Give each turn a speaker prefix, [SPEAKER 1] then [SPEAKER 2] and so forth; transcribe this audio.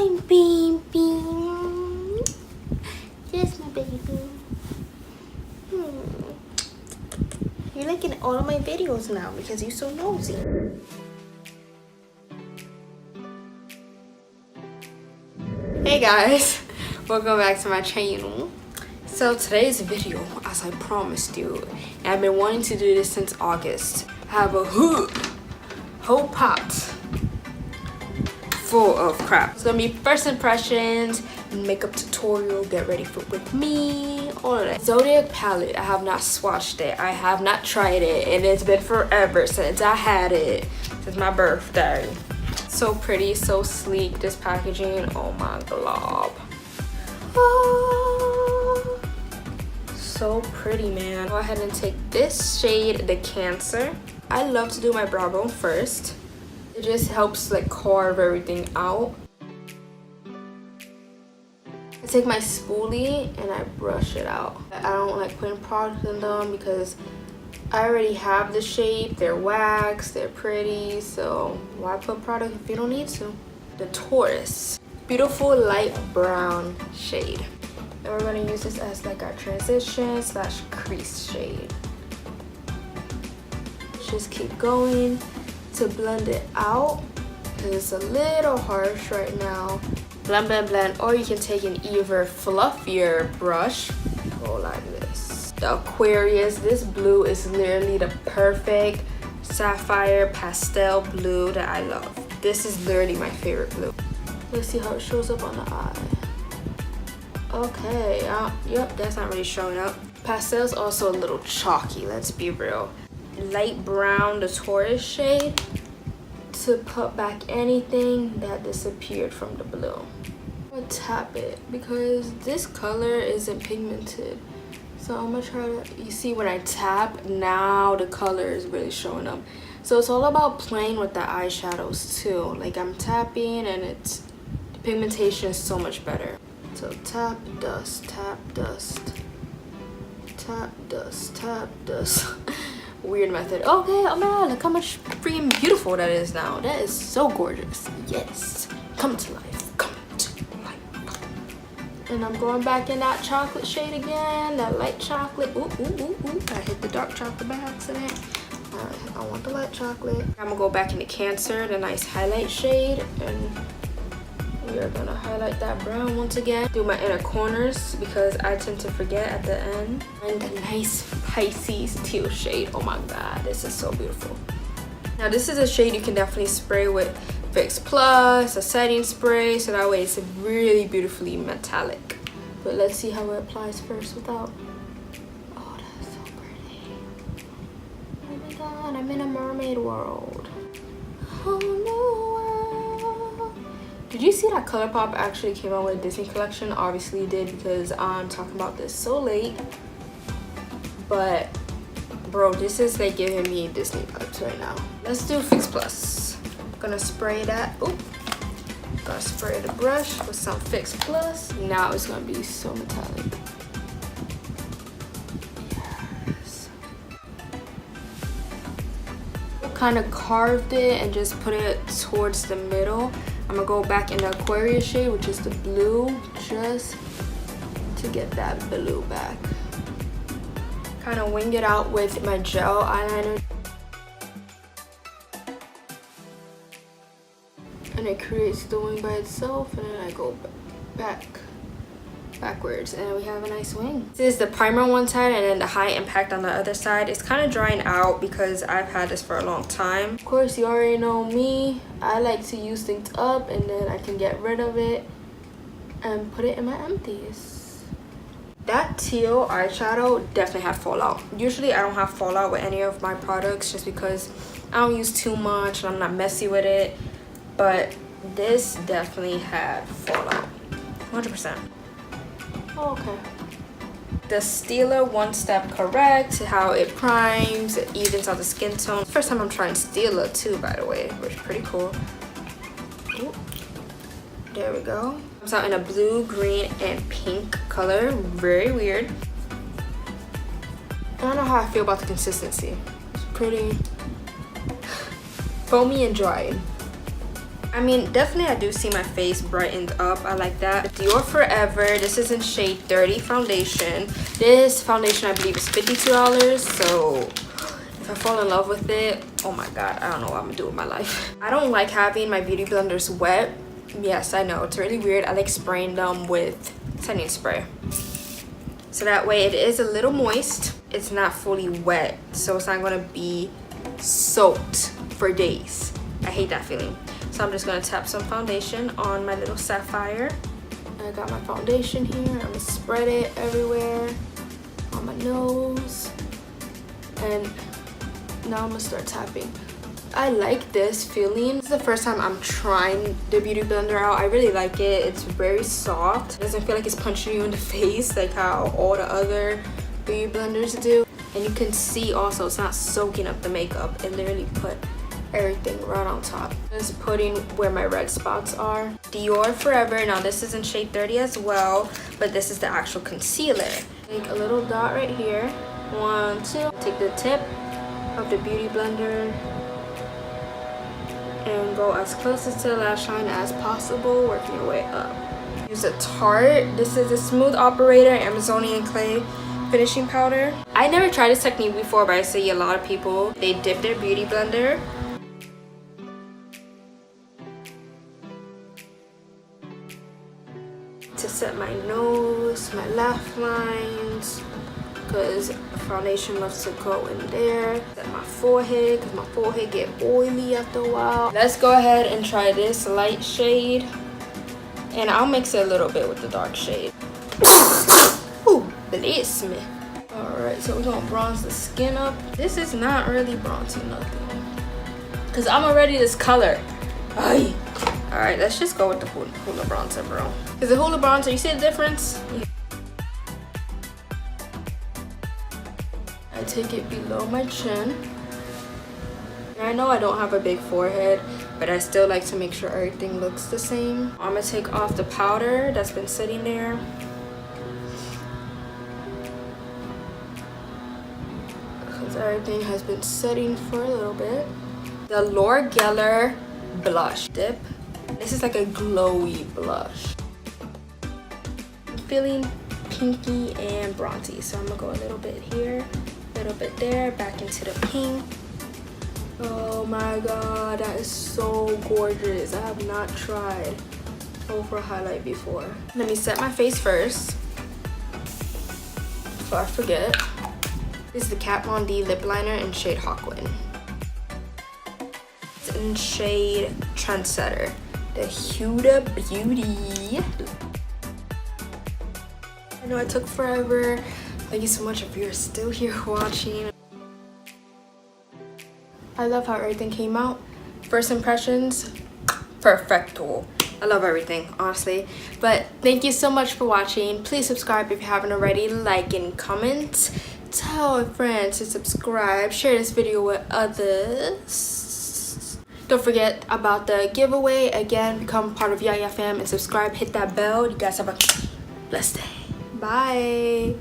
[SPEAKER 1] my baby. Yes, my baby. You're liking all of my videos now because you're so nosy. Hey guys, welcome back to my channel. So today's video, as I promised you, and I've been wanting to do this since August, I have a whole pot full of crap. It's gonna be first impressions, makeup tutorial, get ready for with me, all of that. Zodiac palette, I have not swatched it, I have not tried it, and it's been forever since I had it, since my birthday. So pretty, so sleek, this packaging, oh my glob. Oh, so pretty, man. Go ahead and take this shade, the Cancer. I love to do my brow bone first. It just helps like carve everything out. I take my spoolie and I brush it out. I don't like putting product in them because I already have the shape. They're waxed, they're pretty, so why put product if you don't need to? The Taurus, beautiful light brown shade. And we're gonna use this as like our transition / crease shade. Just keep going to blend it out because it's a little harsh right now. Blend, blend, blend, or you can take an even fluffier brush. Go like this. The Aquarius, this blue is literally the perfect sapphire pastel blue that I love. This is literally my favorite blue. Let's see how it shows up on the eye. Okay, yep, that's not really showing up. Pastel's also a little chalky, let's be real. Light brown, the Taurus shade, to put back anything that disappeared from the blue. I'm gonna tap it because this color isn't pigmented. So I'm gonna try to, you see when I tap, now the color is really showing up. So it's all about playing with the eyeshadows too. Like I'm tapping and the pigmentation is so much better. So tap, dust, tap, dust. Tap, dust, tap, dust. Weird method. Okay, oh man, look how much freaking beautiful that is now. That is so gorgeous. Yes, come to life, come to life. And I'm going back in that chocolate shade again, that light chocolate. Ooh, ooh, ooh, ooh. I hit the dark chocolate by accident. I want the light chocolate. I'm gonna go back into Cancer, the nice highlight shade, and we are gonna highlight that brown once again. Do my inner corners because I tend to forget at the end. And the nice Pisces teal shade. Oh my god, this is so beautiful. Now this is a shade you can definitely spray with Fix Plus, a setting spray, so that way it's really beautifully metallic. But let's see how it applies first without. Oh, that's so pretty. Oh my god, I'm in a mermaid world. Oh no. Did you see that ColourPop actually came out with a Disney collection? Obviously did because I'm talking about this so late. But bro, this is like giving me Disney vibes right now. Let's do Fix Plus. I'm gonna spray that. Oh, gonna spray the brush with some Fix Plus. Now it's gonna be so metallic. Yes. Kind of carved it and just put it towards the middle. I'm gonna go back in the Aquarius shade, which is the blue, just to get that blue back. Kind of wing it out with my gel eyeliner. And it creates the wing by itself, and then I go backwards, and we have a nice wing. This is the primer on one side and then the high impact on the other side. It's kind of drying out because I've had this for a long time. Of course, you already know me. I like to use things up and then I can get rid of it and put it in my empties. That teal eyeshadow definitely had fallout. Usually I don't have fallout with any of my products just because I don't use too much and I'm not messy with it. But this definitely had fallout, 100%. Oh, okay. The Steeler One Step Correct, how it primes, it evens out the skin tone. First time I'm trying Steeler too, by the way, which is pretty cool. Ooh. There we go. Comes out in a blue, green, and pink color. Very weird. I don't know how I feel about the consistency. It's pretty foamy and dry. I mean, definitely I do see my face brightened up. I like that. Dior Forever. This is in shade 30 foundation. This foundation I believe is $52. So if I fall in love with it, oh my god, I don't know what I'm gonna do with my life. I don't like having my beauty blenders wet. Yes, I know, it's really weird. I like spraying them with setting spray. So that way it is a little moist. It's not fully wet, so it's not gonna be soaked for days. I hate that feeling. So I'm just gonna tap some foundation on my little sapphire. I got my foundation here. I'm gonna spread it everywhere on my nose. And now I'm gonna start tapping. I like this feeling. This is the first time I'm trying the beauty blender out. I really like it. It's very soft. It doesn't feel like it's punching you in the face like how all the other beauty blenders do. And you can see also it's not soaking up the makeup. It literally put everything right on top. Just putting where my red spots are. Dior Forever. Now this is in shade 30 as well, but this is the actual concealer. Take a little dot right here. 1, 2. Take the tip of the beauty blender and go as close to the lash line as possible, working your way up. Use a Tarte. This is a Smooth Operator Amazonian Clay finishing powder. I never tried this technique before, but I see a lot of people, they dip their beauty blender to set my nose, my lash lines, because foundation loves to go in there. Set my forehead, because my forehead get oily after a while. Let's go ahead and try this light shade, and I'll mix it a little bit with the dark shade. Ooh, bless me. Alright, so we're gonna bronze the skin up. This is not really bronzing nothing, because I'm already this color. Ay. Alright, let's just go with the Hoola bronzer, bro. Is the Hoola bronzer, you see the difference? I take it below my chin. I know I don't have a big forehead, but I still like to make sure everything looks the same. I'm gonna take off the powder that's been sitting there. Because everything has been setting for a little bit. The Laura Geller blush dip. This is like a glowy blush. I'm feeling pinky and bronzy, so I'm gonna go a little bit here, a little bit there, back into the pink. Oh my god, that is so gorgeous. I have not tried over highlight before. Let me set my face first before I forget. This is the Kat Von D lip liner in shade Hawkwind. It's in shade Trendsetter, the Huda Beauty. I know it took forever. Thank you so much if you're still here watching. I love how everything came out. First impressions, perfecto. I love everything, honestly. But thank you so much for watching. Please subscribe if you haven't already. Like and comment. Tell a friend to subscribe. Share this video with others. Don't forget about the giveaway. Again, become part of Yaya fam and subscribe. Hit that bell. You guys have a blessed day. Bye.